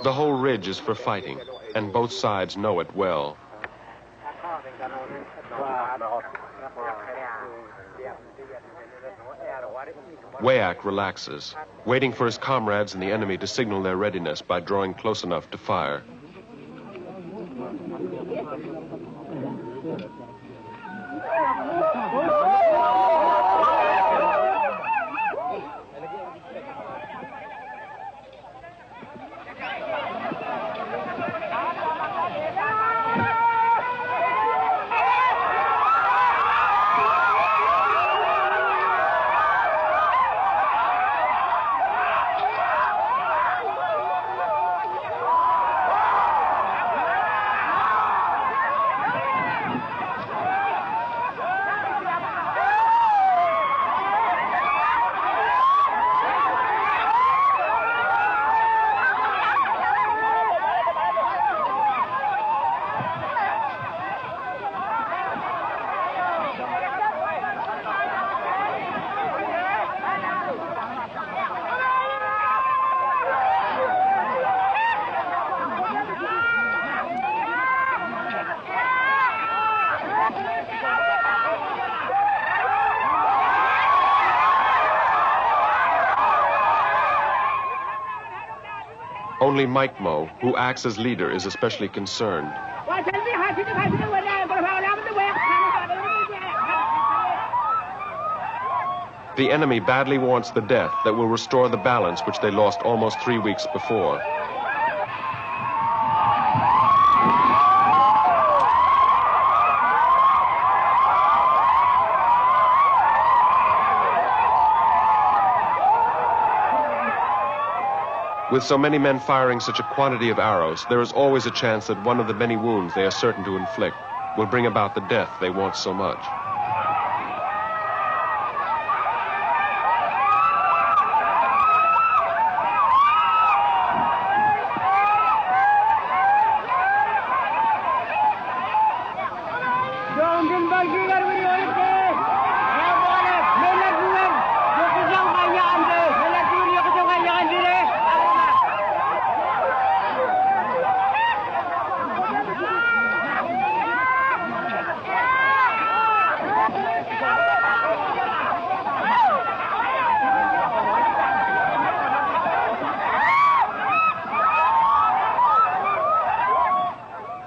The whole ridge is for fighting, and both sides know it well. Wayak relaxes, waiting for his comrades and the enemy to signal their readiness by drawing close enough to fire. Only Mike Mo, who acts as leader, is especially concerned. The enemy badly wants the death that will restore the balance which they lost almost 3 weeks before. With so many men firing such a quantity of arrows, there is always a chance that one of the many wounds they are certain to inflict will bring about the death they want so much.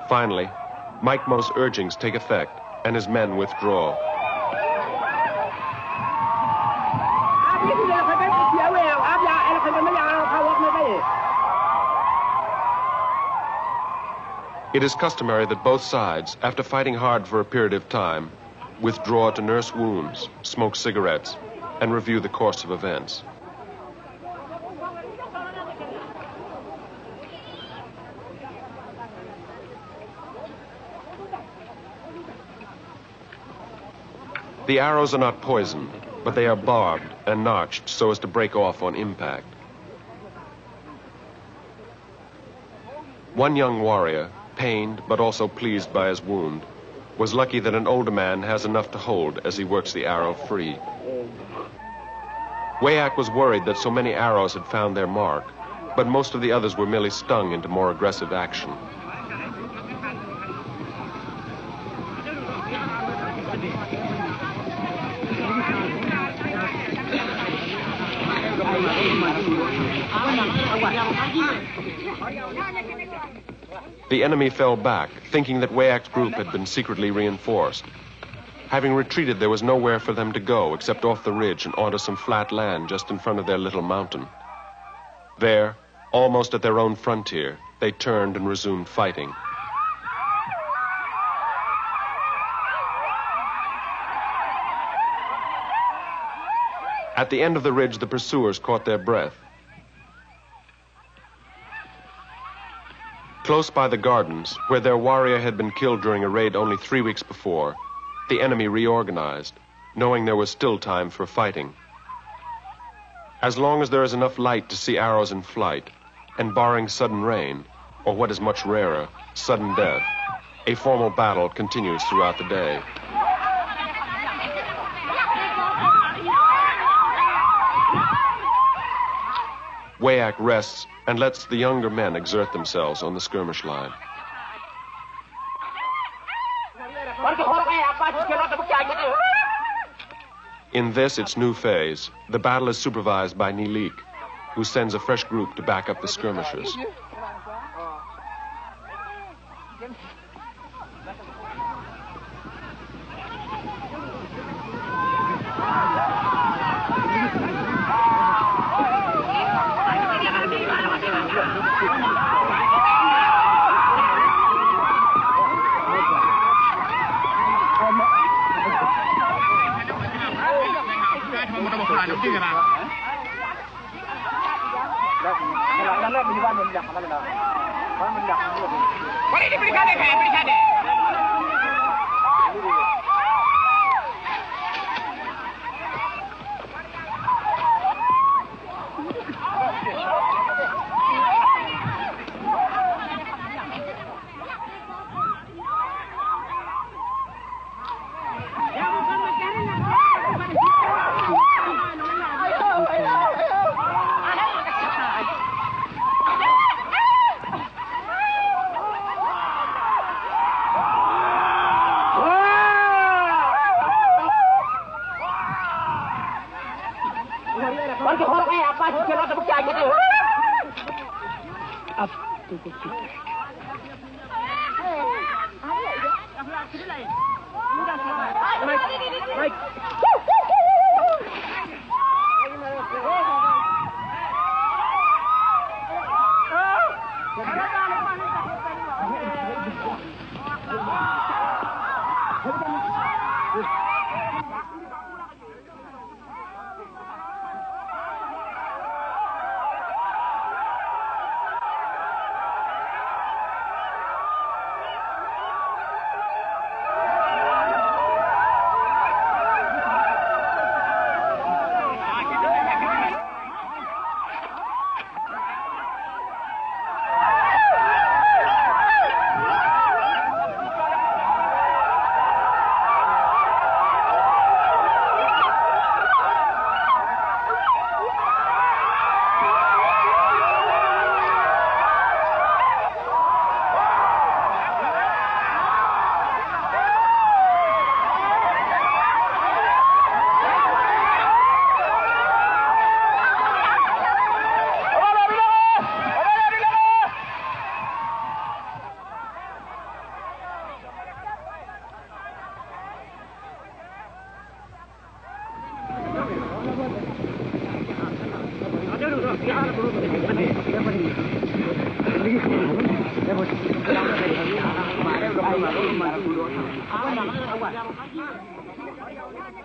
Finally, Mike Mo's urgings take effect, and his men withdraw. It is customary that both sides, after fighting hard for a period of time, withdraw to nurse wounds, smoke cigarettes, and review the course of events. The arrows are not poisoned, but they are barbed and notched so as to break off on impact. One young warrior, pained but also pleased by his wound, was lucky that an older man has enough to hold as he works the arrow free. Wayak was worried that so many arrows had found their mark, but most of the others were merely stung into more aggressive action. The enemy fell back, thinking that Wayak's group had been secretly reinforced. Having retreated, there was nowhere for them to go except off the ridge and onto some flat land just in front of their little mountain. There, almost at their own frontier, they turned and resumed fighting. At the end of the ridge, the pursuers caught their breath. Close by the gardens, where their warrior had been killed during a raid only 3 weeks before, the enemy reorganized, knowing there was still time for fighting. As long as there is enough light to see arrows in flight, and barring sudden rain, or what is much rarer, sudden death, a formal battle continues throughout the day. Wayak rests and lets the younger men exert themselves on the skirmish line. In this, its new phase, the battle is supervised by Nilik, who sends a fresh group to back up the skirmishers.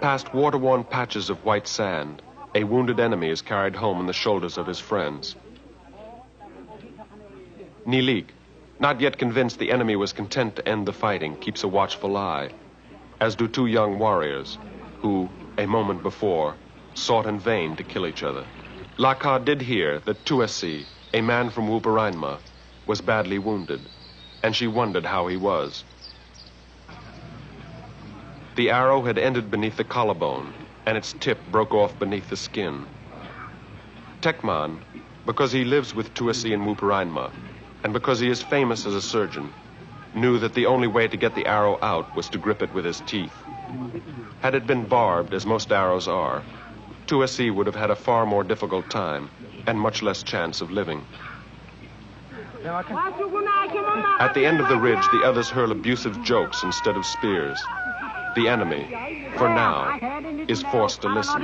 Past water-worn patches of white sand, a wounded enemy is carried home on the shoulders of his friends. Nilik, not yet convinced the enemy was content to end the fighting, keeps a watchful eye, as do two young warriors who, a moment before, sought in vain to kill each other. Laka did hear that Tuasi, a man from Wuparainma, was badly wounded, and she wondered how he was. The arrow had ended beneath the collarbone, and its tip broke off beneath the skin. Tekman, because he lives with Tuasi in Wuparainma, and because he is famous as a surgeon, knew that the only way to get the arrow out was to grip it with his teeth. Had it been barbed, as most arrows are, Tuasi would have had a far more difficult time and much less chance of living. At the end of the ridge, the others hurl abusive jokes instead of spears. The enemy, for now, is forced to listen.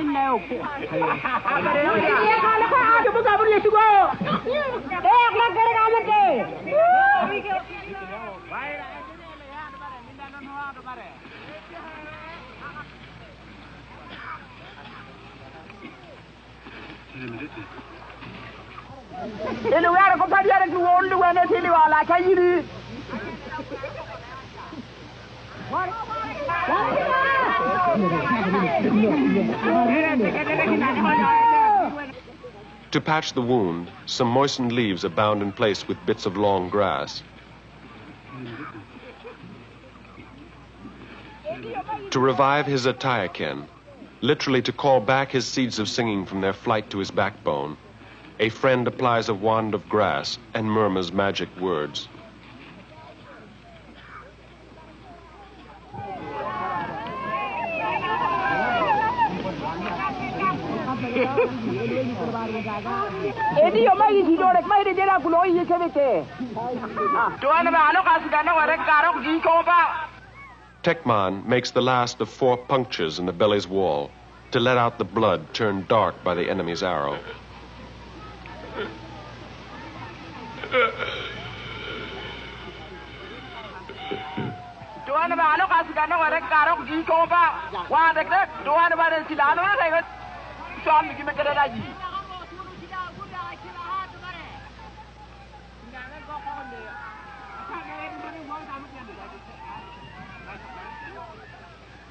To patch the wound, some moistened leaves are bound in place with bits of long grass. To revive his Atayaken, literally to call back his seeds of singing from their flight to his backbone, A friend applies a wand of grass and murmurs magic words. Tekman makes the last of 4 punctures in the belly's wall to let out the blood turned dark by the enemy's arrow.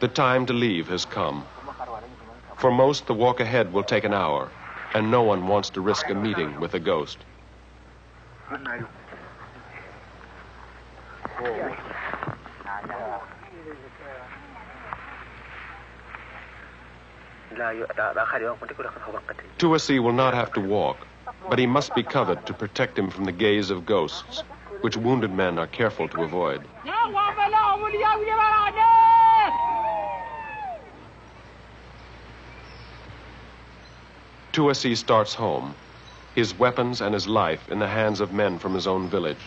The time to leave has come. For most, the walk ahead will take an hour, and no one wants to risk a meeting with a ghost. Tuasi will not have to walk, but he must be covered to protect him from the gaze of ghosts, which wounded men are careful to avoid. Tuasi starts home, his weapons and his life in the hands of men from his own village.